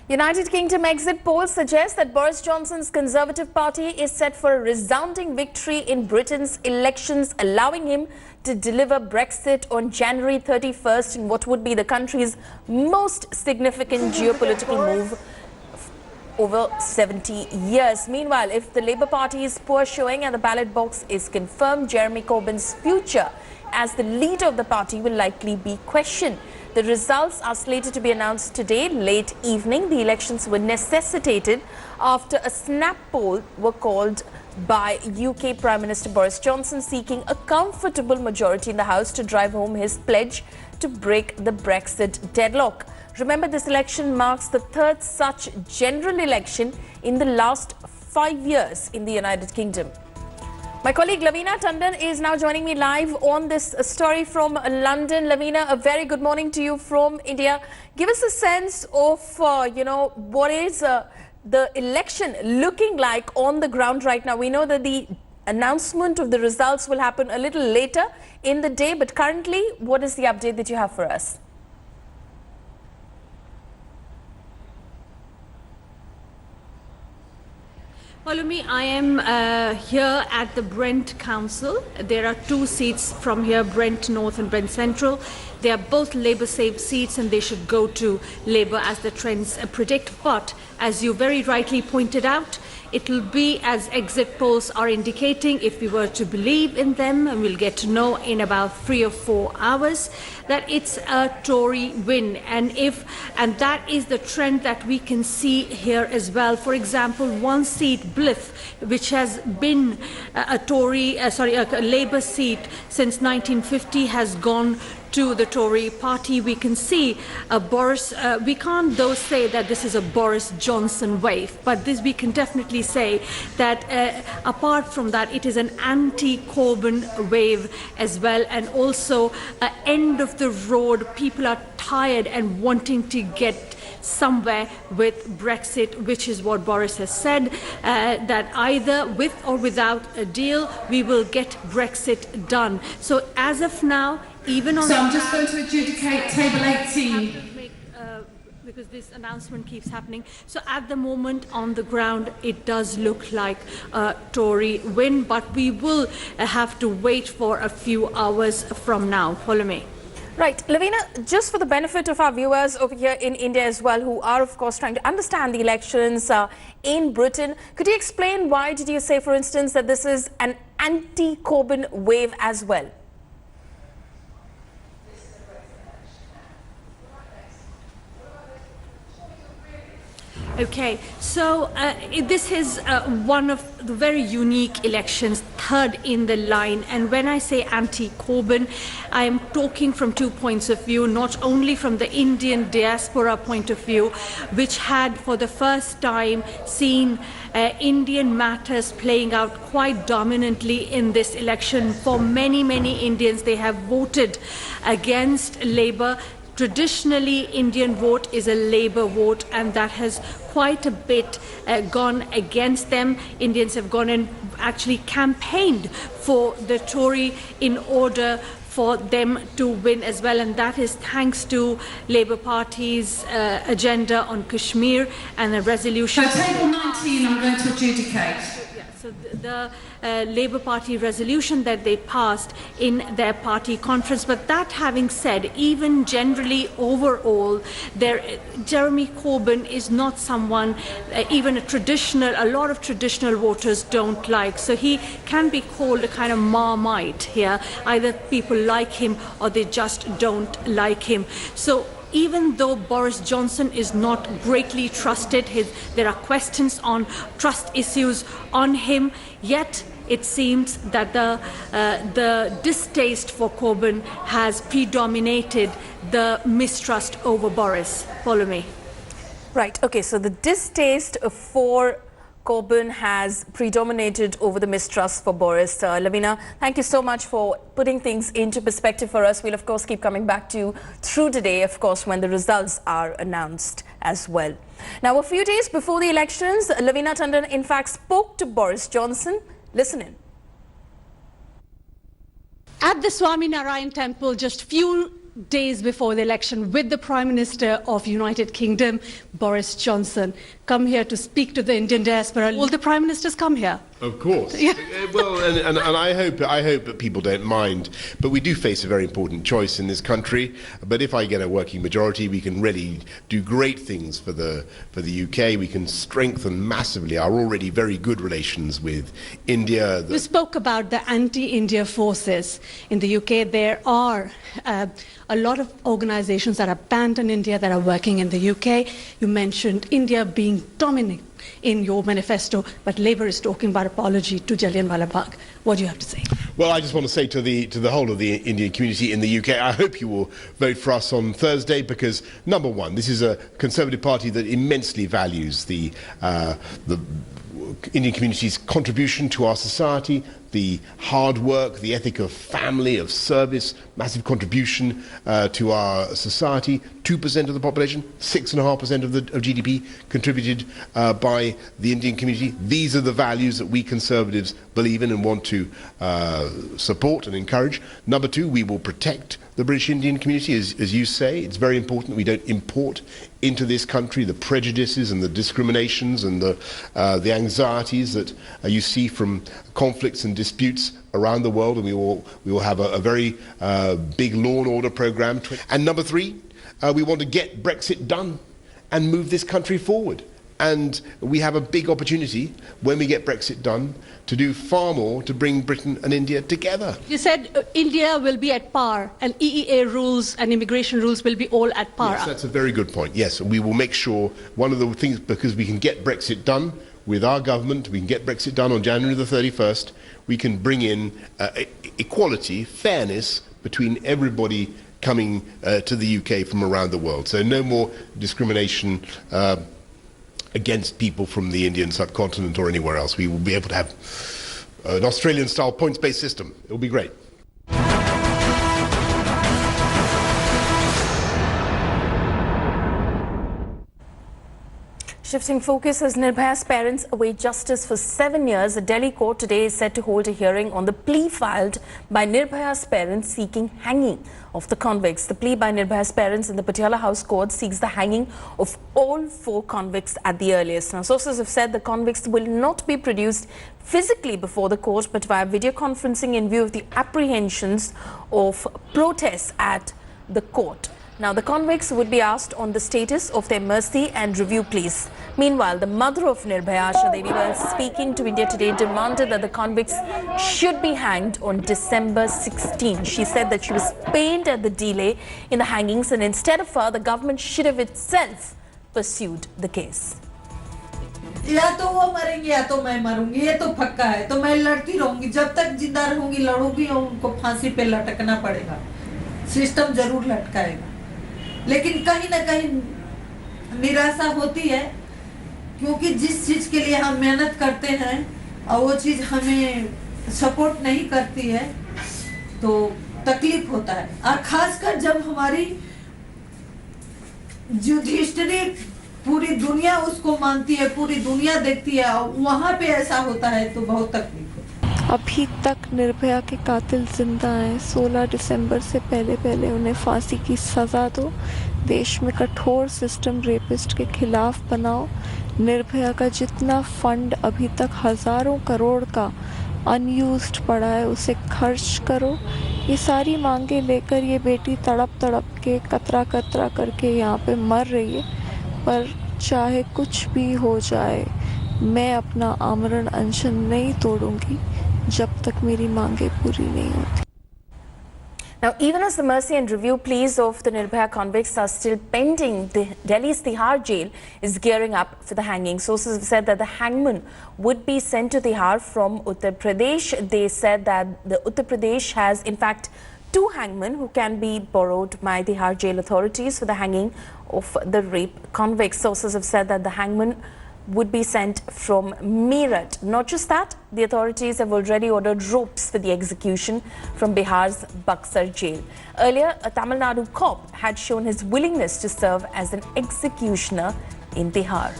United Kingdom exit polls suggest that Boris Johnson's Conservative Party is set for a resounding victory in Britain's elections, allowing him to deliver Brexit on January 31st in what would be the country's most significant geopolitical move over 70 years. Meanwhile, if the Labour Party's poor showing at the ballot box is confirmed, Jeremy Corbyn's future as the leader of the party will likely be questioned. The results are slated to be announced today, late evening. The elections were necessitated after a snap poll were called by UK Prime Minister Boris Johnson, seeking a comfortable majority in the House to drive home his pledge to break the Brexit deadlock. Remember, this election marks the third such general election in the last 5 years in the United Kingdom. My colleague Lavina Tandon is now joining me live on this story from London. Lavina, a very good morning to you from India. Give us a sense of, what is the election looking like on the ground right now. We know that the announcement of the results will happen a little later in the day, but currently, what is the update that you have for us? Follow me. I am here at the Brent Council. There are two seats from here, Brent North and Brent Central. They are both Labour-safe seats and they should go to Labour as the trends predict. But as you very rightly pointed out, it will be as exit polls are indicating, if we were to believe in them, and we'll get to know in about 3 or 4 hours, that it's a Tory win. And that is the trend that we can see here as well. For example, one seat, Blyth, which has been a Labour seat since 1950, has gone to the Tory party. We can see Boris, we can't though say that this is a Boris Johnson wave, but this we can definitely say that apart from that, it is an anti-Corbyn wave as well, and also end of the road. People are tired and wanting to get somewhere with Brexit, which is what Boris has said, that either with or without a deal, we will get Brexit done. So as of now, even on I'm just going to adjudicate table 18. Because this announcement keeps happening. So at the moment on the ground, it does look like a Tory win, but we will have to wait for a few hours from now. Follow me. Right, Lavina, just for the benefit of our viewers over here in India as well, who are of course trying to understand the elections in Britain, could you explain why did you say, for instance, that this is an anti-Corbyn wave as well? Okay, so this is one of the very unique elections, third in the line. And when I say anti-Corbyn, I am talking from 2 points of view, not only from the Indian diaspora point of view, which had for the first time seen Indian matters playing out quite dominantly in this election. For many, many Indians, they have voted against Labour. Traditionally, Indian vote is a Labour vote, and that has quite a bit gone against them. Indians have gone and actually campaigned for the Tory in order for them to win as well, and that is thanks to Labour Party's agenda on Kashmir and the resolution. So table 19 I'm going to adjudicate. So the Labour Party resolution that they passed in their party conference. But that having said, even generally overall, Jeremy Corbyn is not someone even a lot of traditional voters don't like. So he can be called a kind of Marmite here. Either people like him or they just don't like him. So even though Boris Johnson is not greatly trusted, there are questions on trust issues on him, yet it seems that the distaste for Corbyn has predominated the mistrust over Boris. Follow me. Right, okay, so the distaste for Corbyn has predominated over the mistrust for Boris. Lavina, thank you so much for putting things into perspective for us. We'll, of course, keep coming back to you through today, of course, when the results are announced as well. Now, a few days before the elections, Lavina Tandon, in fact, spoke to Boris Johnson. Listen in. At the Swaminarayan temple, just few days before the election with the Prime Minister of United Kingdom, Boris Johnson, come here to speak to the Indian diaspora. Will the Prime Ministers come here? Of course. Yeah. Well, and I hope that people don't mind. But we do face a very important choice in this country. But if I get a working majority, we can really do great things for the UK. We can strengthen massively our already very good relations with India. You spoke about the anti-India forces in the UK. There are a lot of organizations that are banned in India that are working in the UK. You mentioned India being dominant in your manifesto, but Labour is talking about apology to Jallianwala Bagh. What do you have to say? Well, I just want to say to the whole of the Indian community in the UK, I hope you will vote for us on Thursday because, number one, this is a Conservative Party that immensely values the Indian community's contribution to our society, the hard work, the ethic of family, of service, massive contribution to our society. 2% of the population, 6.5% of GDP contributed by the Indian community. These are the values that we Conservatives believe in and want to support and encourage. Number two, we will protect the British Indian community, as you say. It's very important that we don't import into this country the prejudices and the discriminations and the anxieties that you see from conflicts and disputes around the world, and we will have a very big law and order program. And number three, we want to get Brexit done and move this country forward. And we have a big opportunity when we get Brexit done to do far more to bring Britain and India together. You said India will be at par and EEA rules and immigration rules will be all at par. Yes, that's a very good point. Yes, we will make sure one of the things, because we can get Brexit done with our government, we can get Brexit done on January the 31st, we can bring in equality, fairness between everybody coming to the UK from around the world. So no more discrimination against people from the Indian subcontinent or anywhere else. We will be able to have an Australian-style points-based system. It will be great. Shifting focus as Nirbhaya's parents await justice for 7 years, a Delhi court today is set to hold a hearing on the plea filed by Nirbhaya's parents seeking hanging of the convicts. The plea by Nirbhaya's parents in the Patiala House Court seeks the hanging of all 4 convicts at the earliest. Now, sources have said the convicts will not be produced physically before the court, but via video conferencing in view of the apprehensions of protests at the court. Now, the convicts would be asked on the status of their mercy and review pleas. Meanwhile, the mother of Nirbhaya, Asha Devi, while speaking to India Today, demanded that the convicts should be hanged on December 16. She said that she was pained at the delay in the hangings and instead of her, the government should have itself pursued the case. या तो वो मरेंगे या तो मैं मरूंगी, ये तो पक्का है। तो मैं लड़ती रहूंगी, जब तक जिंदा रहूंगी लड़ूंगी और उनको फांसी पे लटकना पड़ेगा। सिस्टम जरूर लटकाएगा, लेकिन कहीं ना कहीं निराशा होती है, क्योंकि जिस चीज के लिए हम मेहनत करते हैं और वो चीज हमें सपोर्ट नहीं करती है तो तकलीफ होता है। और खासकर जब हमारी जुडिशरी पूरी दुनिया उसको मानती है, पूरी दुनिया देखती है, वहाँ पे ऐसा होता है तो बहुत तकलीफ होती है। अभी तक निर्भया के कातिल जिंदा हैं। 16 दिसंबर से पहले उन्हें फांसी की सज़ा दो। देश में कठोर सिस्टम रेपिस्ट के खिलाफ बनाओ। निर्भया का जितना फंड अभी तक हज़ारों करोड़ का अनयूज्ड पड़ा है उसे खर्च करो। ये सारी मांगे लेकर ये बेटी तड़प के कतरा करके यहाँ पे मर रही है। पर चाहे कुछ भी हो जाए, मैं अपना आमरण अनशन नहीं तोड़ूंगी जब तक मेरी मांगे पूरी नहीं होती। Now, even as the mercy and review pleas of the Nirbhaya convicts are still pending, Delhi's Tihar jail is gearing up for the hanging. Sources have said that the hangman would be sent to Tihar from Uttar Pradesh. They said that the Uttar Pradesh has, in fact, 2 hangmen who can be borrowed by Tihar jail authorities for the hanging of the rape convicts. Sources have said that the hangman would be sent from Meerut. Not just that, the authorities have already ordered ropes for the execution from Bihar's Buxar jail. Earlier, a Tamil Nadu cop had shown his willingness to serve as an executioner in Tihar.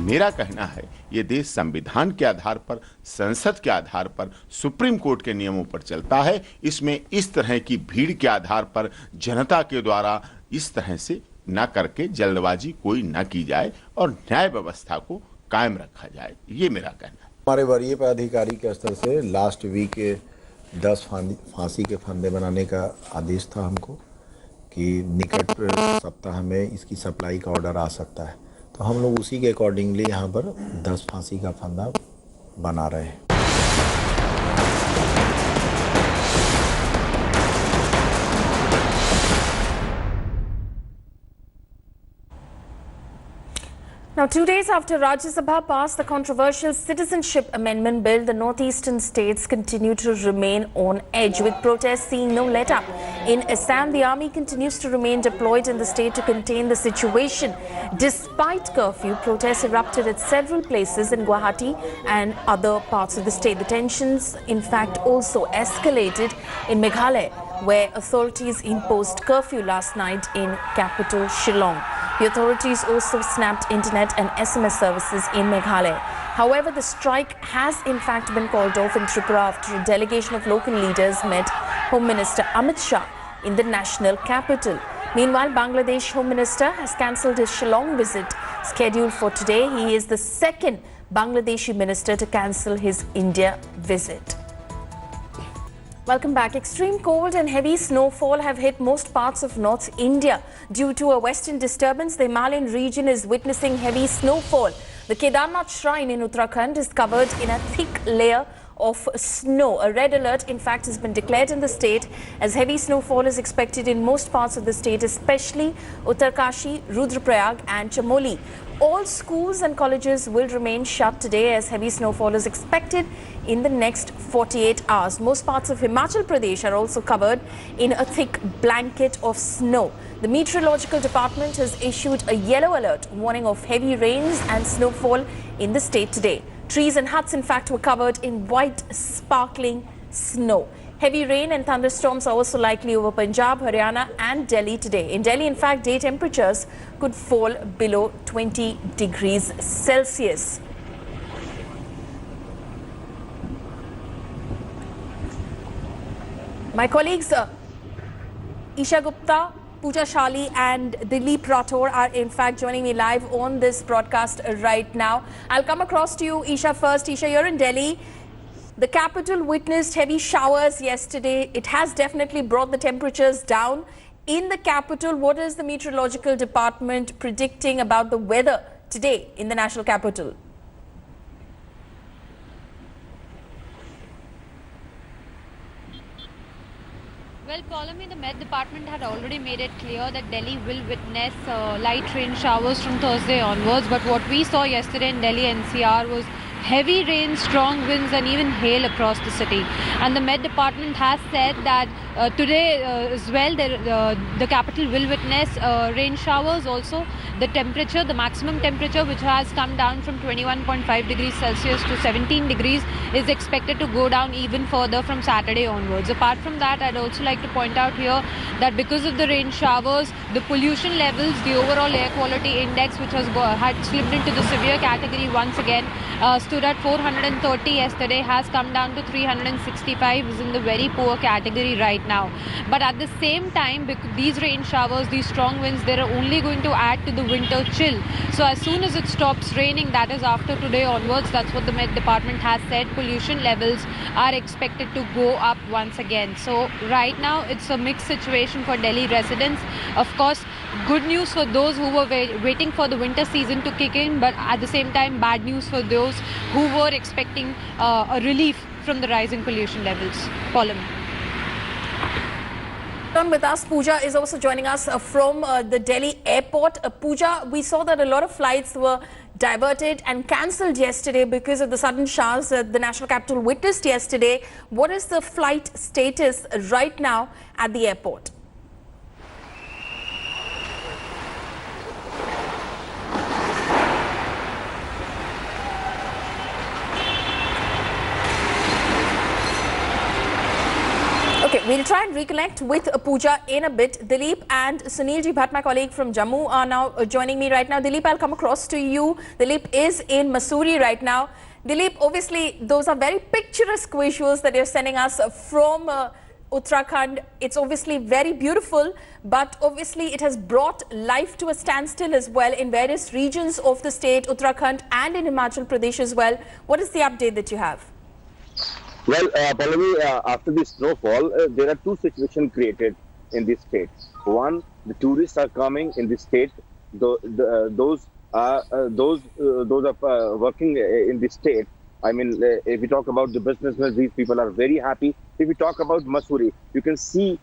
मेरा कहना है ये देश संविधान के आधार पर, संसद के आधार पर, सुप्रीम कोर्ट के नियमों पर चलता है। इसमें इस तरह की भीड़ के आधार पर जनता के द्वारा इस तरह से न करके जल्दबाजी कोई न की जाए और न्याय व्यवस्था को कायम रखा जाए, ये मेरा कहना है। हमारे वरीय पदाधिकारी के स्तर से लास्ट वीक 10 फांसी के फंदे बनाने का आदेश था हमको कि निकट सप्ताह में इसकी सप्लाई का ऑर्डर आ सकता है, तो हम लोग उसी के अकॉर्डिंगली यहाँ पर 10 फांसी का फंदा बना रहे हैं। Now, 2 days after Rajya Sabha passed the controversial Citizenship Amendment Bill, the northeastern states continue to remain on edge, with protests seeing no let-up. In Assam, the army continues to remain deployed in the state to contain the situation. Despite curfew, protests erupted at several places in Guwahati and other parts of the state. The tensions, in fact, also escalated in Meghalaya, where authorities imposed curfew last night in capital Shillong. The authorities also snapped internet and SMS services in Meghalaya. However, the strike has in fact been called off in Tripura after a delegation of local leaders met Home Minister Amit Shah in the national capital. Meanwhile, Bangladesh Home Minister has cancelled his Shillong visit scheduled for today. He is the second Bangladeshi minister to cancel his India visit. Welcome back. Extreme cold and heavy snowfall have hit most parts of North India. Due to a western disturbance, the Himalayan region is witnessing heavy snowfall. The Kedarnath shrine in Uttarakhand is covered in a thick layer of snow. A red alert, in fact, has been declared in the state as heavy snowfall is expected in most parts of the state, especially Uttarkashi, Rudraprayag and Chamoli. All schools and colleges will remain shut today as heavy snowfall is expected in the next 48 hours. Most parts of Himachal Pradesh are also covered in a thick blanket of snow. The meteorological department has issued a yellow alert warning of heavy rains and snowfall in the state today. Trees and huts, in fact, were covered in white, sparkling snow. Heavy rain and thunderstorms are also likely over Punjab, Haryana and Delhi today. In Delhi, in fact, day temperatures could fall below 20 degrees Celsius. My colleagues Isha Gupta, Pooja Shali and Dilip Rathore are in fact joining me live on this broadcast right now. I'll come across to you, Isha, first. Isha, you're in Delhi. The capital witnessed heavy showers yesterday. It has definitely brought the temperatures down. In the capital, what is the meteorological department predicting about the weather today in the national capital? Well, Paulami, the Met Department had already made it clear that Delhi will witness light rain showers from Thursday onwards. But what we saw yesterday in Delhi NCR was heavy rain, strong winds and even hail across the city. And the Met Department has said that today as well the capital will witness rain showers also. The temperature, the maximum temperature, which has come down from 21.5 degrees Celsius to 17 degrees, is expected to go down even further from Saturday onwards. Apart from that, I'd also like to point out here that because of the rain showers, the pollution levels, the overall air quality index, which had slipped into the severe category once again, stood at 430 yesterday, has come down to 365, is in the very poor category right now. But at the same time, these rain showers, these strong winds, they're only going to add to the winter chill. So as soon as it stops raining, that is after today onwards, that's what the Met Department has said, pollution levels are expected to go up once again. So right now it's a mixed situation for Delhi residents. Of course, good news for those who were waiting for the winter season to kick in, but at the same time bad news for those who were expecting a relief from the rising pollution levels. Paulin. On with us, Pooja is also joining us from the Delhi airport. Pooja, we saw that a lot of flights were diverted and cancelled yesterday because of the sudden showers the national capital witnessed yesterday. What is the flight status right now at the airport? Okay, Okay, we'll try and reconnect with Pooja in a bit. Dilip and Sunilji Bhatt, my colleague from Jammu, are now joining me right now. Dilip, I'll come across to you. Dilip is in Mussoorie right now. Dilip, obviously, those are very picturesque visuals that you're sending us from Uttarakhand. It's obviously very beautiful, but obviously it has brought life to a standstill as well in various regions of the state, Uttarakhand and in Himachal Pradesh as well. What is the update that you have? Well, Pallavi, after the snowfall, there are two situations created in this state. One, the tourists are coming in this state. Those are working in this state. I mean, if we talk about the businessmen, these people are very happy. If we talk about Mussoorie, you can see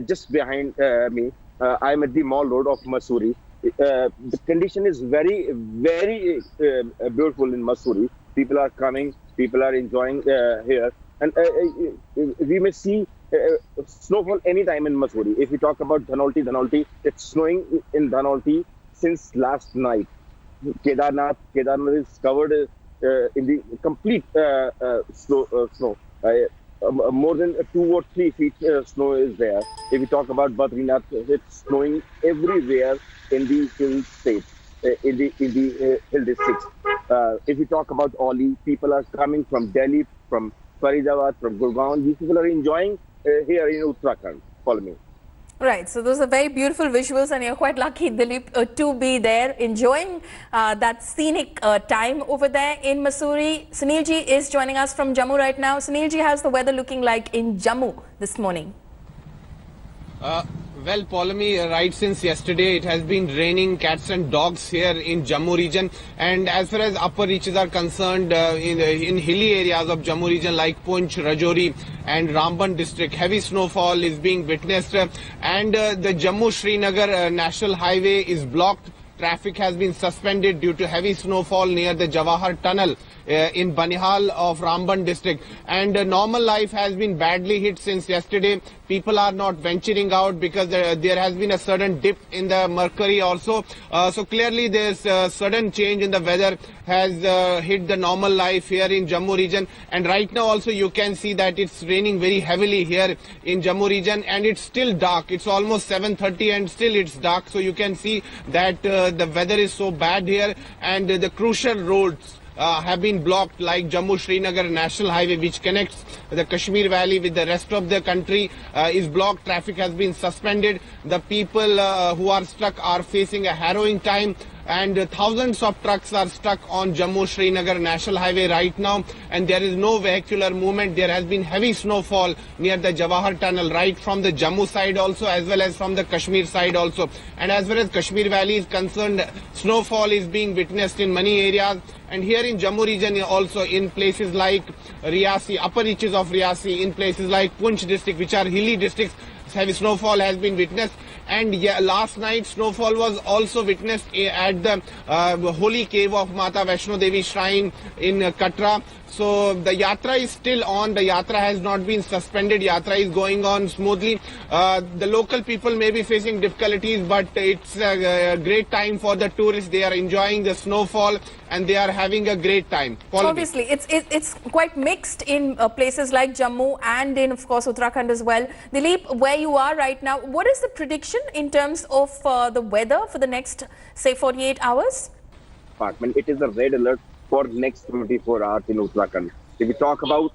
just behind me, I'm at the Mall Road of Mussoorie. The condition is very, very beautiful in Mussoorie. People are coming, people are enjoying here. And we may see snowfall anytime in Mussoorie. If we talk about Dhanolti, it's snowing in Dhanolti since last night. Kedarnath is covered in the complete snow. More than 2 or 3 feet snow is there. If we talk about Badrinath, it's snowing everywhere in the hill state, in the hill districts. If we talk about Oli, people are coming from Delhi, from Faridabad, from Gurgaon. These people are enjoying here in Uttarakhand. Follow me. Right, so those are very beautiful visuals and you're quite lucky, Dilip, to be there enjoying that scenic time over there in Mussoorie. Sunilji is joining us from Jammu right now. Sunilji, how's the weather looking like in Jammu this morning? Well, Paulami, right since yesterday, it has been raining cats and dogs here in Jammu region. And as far as upper reaches are concerned, in hilly areas of Jammu region like Poonch, Rajouri and Ramban district, heavy snowfall is being witnessed. And the Jammu-Srinagar National Highway is blocked. Traffic has been suspended due to heavy snowfall near the Jawahar Tunnel in Banihal of Ramban district. And normal life has been badly hit since yesterday. People are not venturing out because there has been a sudden dip in the mercury also. So clearly there's a sudden change in the weather has hit the normal life here in Jammu region. And right now also you can see that it's raining very heavily here in Jammu region and it's still dark. It's almost 7:30 and still it's dark. So you can see that the weather is so bad here and the crucial roads have been blocked, like Jammu-Srinagar National Highway, which connects the Kashmir Valley with the rest of the country, is blocked. Traffic has been suspended. The people who are stuck are facing a harrowing time. And thousands of trucks are stuck on Jammu-Srinagar National Highway right now. And there is no vehicular movement. There has been heavy snowfall near the Jawahar Tunnel, right from the Jammu side also, as well as from the Kashmir side also. And as far as Kashmir Valley is concerned, snowfall is being witnessed in many areas. And here in Jammu region also, in places like Riyasi, upper reaches of Riyasi, in places like Poonch district, which are hilly districts, heavy snowfall has been witnessed. And last night snowfall was also witnessed at the holy cave of Mata Vaishno Devi shrine in Katra. So the yatra is still on. The yatra has not been suspended. Yatra is going on smoothly. The local people may be facing difficulties, but it's a great time for the tourists. They are enjoying the snowfall and they are having a great time. Obviously, it's quite mixed in places like Jammu and in, of course, Uttarakhand as well. Dilip, where you are right now, what is the prediction in terms of the weather for the next, say, 48 hours? It is a red alert for next 24 hours in Uttarakhand. If we talk about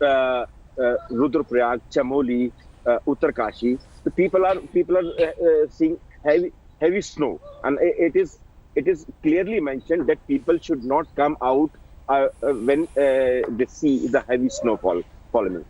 Rudraprayag, Chamoli, Uttarkashi, the people are seeing heavy snow, and it is clearly mentioned that people should not come out when they see the heavy snowfall. Follow me.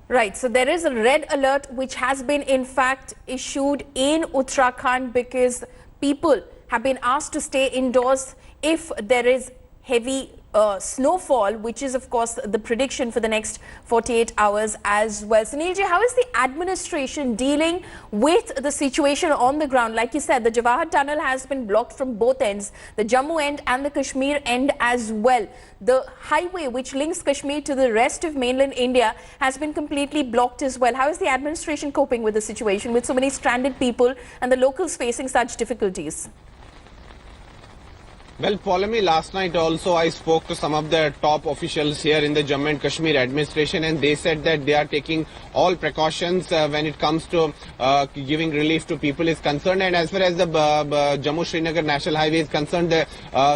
Right, so there is a red alert which has been in fact issued in Uttarakhand because people have been asked to stay indoors if there is heavy snowfall, which is of course the prediction for the next 48 hours as well. Sunilji, how is the administration dealing with the situation on the ground? Like you said, the Jawahar Tunnel has been blocked from both ends, the Jammu end and the Kashmir end as well. The highway which links Kashmir to the rest of mainland India has been completely blocked as well. How is the administration coping with the situation with so many stranded people and the locals facing such difficulties? Well, Polami, last night also I spoke to some of the top officials here in the Jammu and Kashmir administration, and they said that they are taking all precautions when it comes to giving relief to people is concerned. And as far as the Jammu-Srinagar National Highway is concerned, the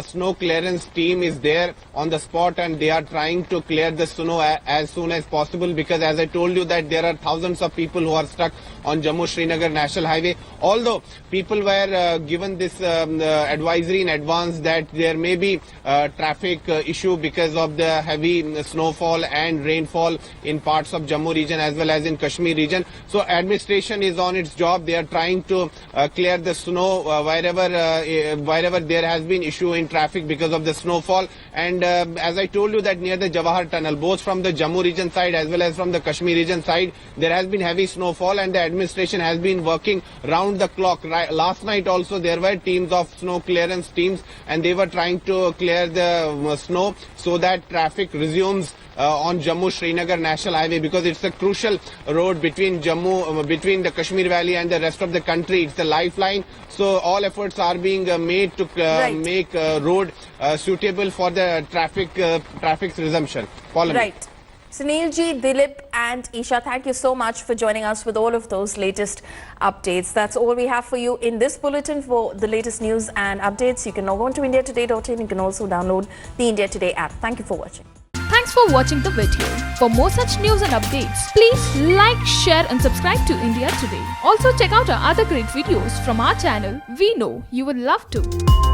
snow clearance team is there on the spot, and they are trying to clear the snow as soon as possible, because as I told you that there are thousands of people who are stuck on Jammu-Srinagar National Highway. Although people were given this advisory in advance that there may be traffic issue because of the heavy snowfall and rainfall in parts of Jammu region as well as in Kashmir region. So administration is on its job. They are trying to clear the snow wherever there has been issue in traffic because of the snowfall. And as I told you that near the Jawahar Tunnel, both from the Jammu region side as well as from the Kashmir region side, there has been heavy snowfall, and the administration has been working round the clock. Last night also there were teams of snow clearance teams, and they were trying to clear the snow so that traffic resumes on Jammu-Srinagar National Highway, because it's a crucial road between between the Kashmir Valley and the rest of the country. It's a lifeline. So all efforts are being made to make road suitable for the traffic's resumption. Right. Sunil ji, Dilip and Isha, thank you so much for joining us with all of those latest updates. That's all we have for you in this bulletin. For the latest news and updates, you can log on to indiatoday.in. You can also download the India Today app. Thank you for watching. Thanks for watching the video. For more such news and updates, please like, share and subscribe to India Today. Also check out our other great videos from our channel. We know you will love to.